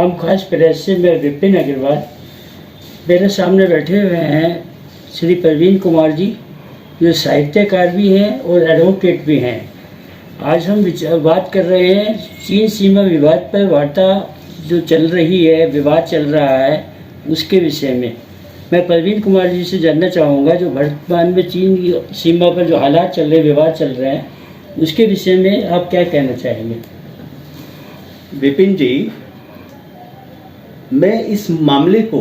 आम खास प्रेस से मैं विपिन अग्रवाल। मेरे सामने बैठे हुए हैं श्री प्रवीण कुमार जी, जो साहित्यकार भी हैं और एडवोकेट भी हैं। आज हम बात कर रहे हैं चीन सीमा विवाद पर वार्ता जो चल रही है, विवाद चल रहा है, उसके विषय में मैं प्रवीण कुमार जी से जानना चाहूँगा जो वर्तमान में चीन की सीमा पर जो हालात चल रहे, विवाद चल रहे हैं, उसके विषय में आप क्या कहना चाहेंगे? विपिन जी, मैं इस मामले को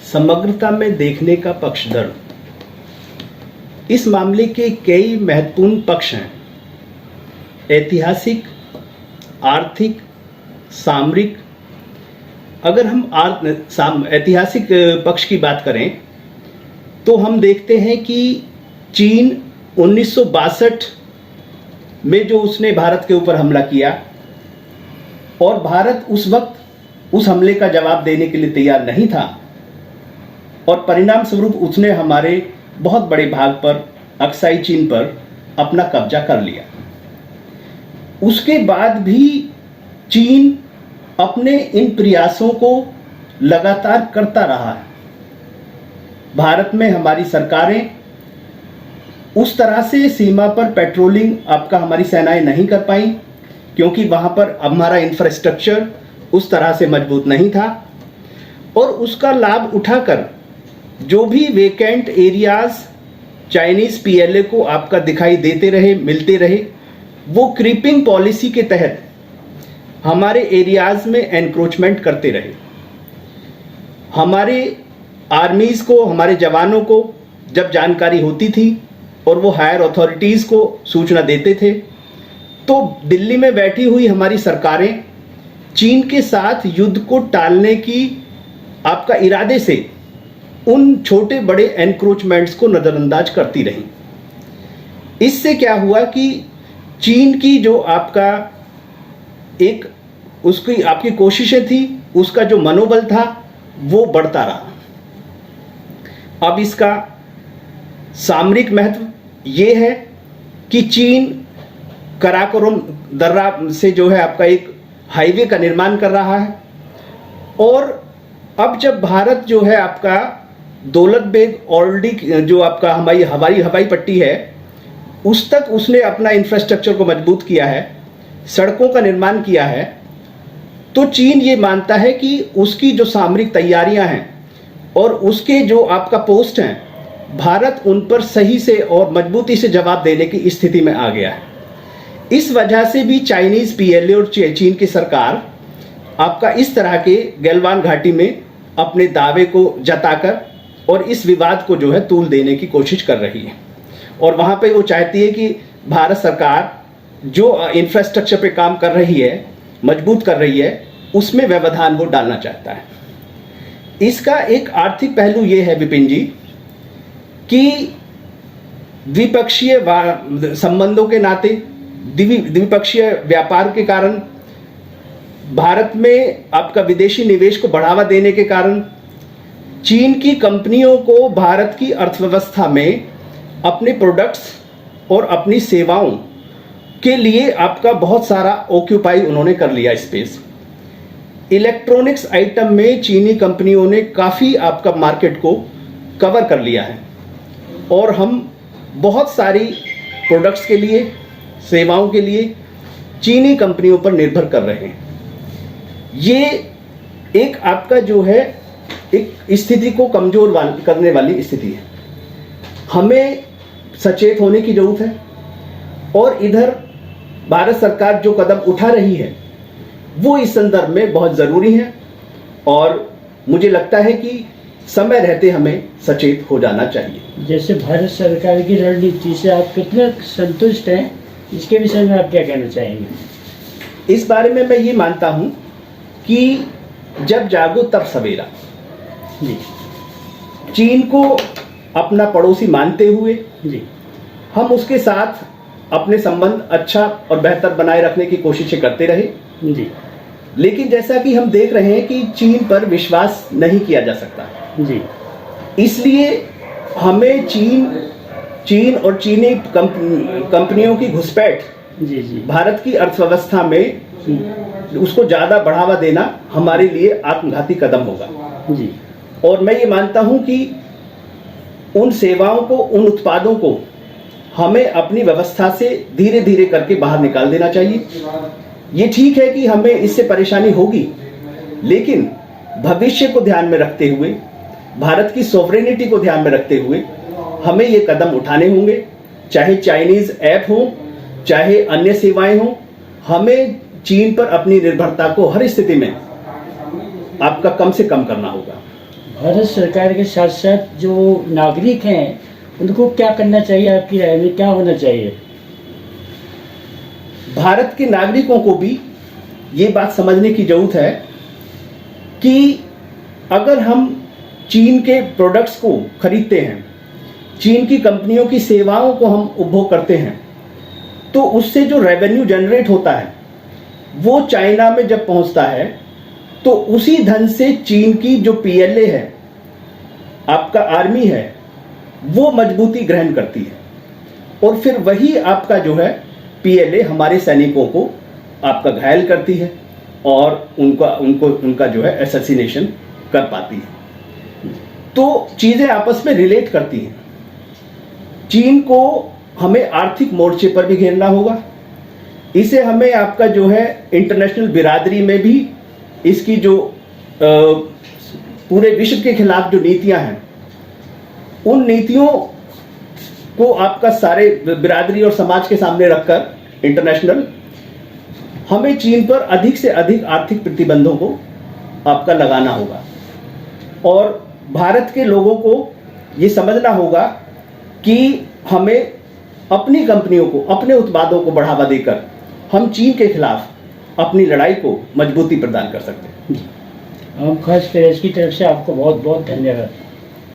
समग्रता में देखने का पक्षधर। इस मामले के कई महत्वपूर्ण पक्ष हैं, ऐतिहासिक, आर्थिक, सामरिक। अगर हम ऐतिहासिक पक्ष की बात करें तो हम देखते हैं कि चीन 1962 में जो उसने भारत के ऊपर हमला किया और भारत उस वक्त उस हमले का जवाब देने के लिए तैयार नहीं था और परिणाम स्वरूप उसने हमारे बहुत बड़े भाग पर, अक्साई चीन पर अपना कब्जा कर लिया। उसके बाद भी चीन अपने इन प्रयासों को लगातार करता रहा है। भारत में हमारी सरकारें उस तरह से सीमा पर पेट्रोलिंग हमारी सेनाएं नहीं कर पाई क्योंकि वहां पर हमारा इंफ्रास्ट्रक्चर उस तरह से मजबूत नहीं था, और उसका लाभ उठाकर जो भी वेकेंट एरियाज चाइनीज पीएलए को दिखाई देते रहे, मिलते रहे, वो क्रीपिंग पॉलिसी के तहत हमारे एरियाज में एनक्रोचमेंट करते रहे। हमारे आर्मीज को, हमारे जवानों को जब जानकारी होती थी और वो हायर अथॉरिटीज को सूचना देते थे, तो दिल्ली में बैठी हुई हमारी सरकारें चीन के साथ युद्ध को टालने की इरादे से उन छोटे बड़े एनक्रोचमेंट्स को नज़रअंदाज करती रहीं। इससे क्या हुआ कि चीन की जो आपकी कोशिशें थी, उसका जो मनोबल था वो बढ़ता रहा। अब इसका सामरिक महत्व ये है कि चीन कराकोरम दर्रा से जो है एक हाईवे का निर्माण कर रहा है, और अब जब भारत जो है दौलत बेग ओल्डी जो हवाई पट्टी है, उस तक उसने अपना इंफ्रास्ट्रक्चर को मजबूत किया है, सड़कों का निर्माण किया है, तो चीन ये मानता है कि उसकी जो सामरिक तैयारियां हैं और उसके जो पोस्ट हैं, भारत उन पर सही से और मजबूती से जवाब देने की स्थिति में आ गया है। इस वजह से भी चाइनीज पीएलए और चीन की सरकार इस तरह के गलवान घाटी में अपने दावे को जताकर और इस विवाद को जो है तूल देने की कोशिश कर रही है, और वहां पे वो चाहती है कि भारत सरकार जो इंफ्रास्ट्रक्चर पे काम कर रही है, मजबूत कर रही है, उसमें व्यवधान वो डालना चाहता है। इसका एक आर्थिक पहलू ये है विपिन जी कि द्विपक्षीय संबंधों के नाते, द्विपक्षीय व्यापार के कारण, भारत में विदेशी निवेश को बढ़ावा देने के कारण चीन की कंपनियों को भारत की अर्थव्यवस्था में अपने प्रोडक्ट्स और अपनी सेवाओं के लिए बहुत सारा ऑक्यूपाई उन्होंने कर लिया स्पेस। इलेक्ट्रॉनिक्स आइटम में चीनी कंपनियों ने काफ़ी मार्केट को कवर कर लिया है, और हम बहुत सारी प्रोडक्ट्स के लिए, सेवाओं के लिए चीनी कंपनियों पर निर्भर कर रहे हैं। ये एक जो है एक स्थिति को कमजोर करने वाली स्थिति है। हमें सचेत होने की जरूरत है, और इधर भारत सरकार जो कदम उठा रही है वो इस संदर्भ में बहुत ज़रूरी है, और मुझे लगता है कि समय रहते हमें सचेत हो जाना चाहिए। जैसे भारत सरकार की रणनीति से आप कितने संतुष्ट हैं, इसके विषय में आप क्या कहना चाहेंगे? इस बारे में मैं ये मानता हूँ कि जब जागो तब सवेरा। जी। चीन को अपना पड़ोसी मानते हुए जी, हम उसके साथ अपने संबंध अच्छा और बेहतर बनाए रखने की कोशिशें करते रहे। जी। लेकिन जैसा कि हम देख रहे हैं कि चीन पर विश्वास नहीं किया जा सकता। जी। इसलिए हमें चीन और चीनी कंपनियों की घुसपैठ जी जी भारत की अर्थव्यवस्था में उसको ज़्यादा बढ़ावा देना हमारे लिए आत्मघाती कदम होगा। जी और मैं ये मानता हूँ कि उन सेवाओं को, उन उत्पादों को हमें अपनी व्यवस्था से धीरे धीरे करके बाहर निकाल देना चाहिए। ये ठीक है कि हमें इससे परेशानी होगी, लेकिन भविष्य को ध्यान में रखते हुए, भारत की सॉवरेनिटी को ध्यान में रखते हुए हमें ये कदम उठाने होंगे। चाहे चाइनीज़ ऐप हो, चाहे अन्य सेवाएं हों, हमें चीन पर अपनी निर्भरता को हर स्थिति में आपका कम से कम करना होगा। भारत सरकार के साथ साथ जो नागरिक हैं उनको क्या करना चाहिए, आपकी राय में क्या होना चाहिए? भारत के नागरिकों को भी ये बात समझने की जरूरत है कि अगर हम चीन के प्रोडक्ट्स को खरीदते हैं, चीन की कंपनियों की सेवाओं को हम उपभोग करते हैं, तो उससे जो रेवेन्यू जनरेट होता है वो चाइना में जब पहुंचता है तो उसी धन से चीन की जो पीएलए है, आपका आर्मी है, वो मजबूती ग्रहण करती है और फिर वही आपका जो है पीएलए हमारे सैनिकों को आपका घायल करती है और उनका जो है असैसिनेशन कर पाती है। तो चीजें आपस में रिलेट करती हैं। चीन को हमें आर्थिक मोर्चे पर भी घेरना होगा। इसे हमें आपका जो है इंटरनेशनल बिरादरी में भी इसकी जो पूरे विश्व के खिलाफ जो नीतियां हैं, उन नीतियों को आपका सारे बिरादरी और समाज के सामने रखकर इंटरनेशनल हमें चीन पर अधिक से अधिक आर्थिक प्रतिबंधों को आपका लगाना होगा। और भारत के लोगों को ये समझना होगा कि हमें अपनी कंपनियों को, अपने उत्पादों को बढ़ावा देकर हम चीन के खिलाफ अपनी लड़ाई को मजबूती प्रदान कर सकते हैं। हम खास प्रेस की तरफ से आपको बहुत बहुत धन्यवाद।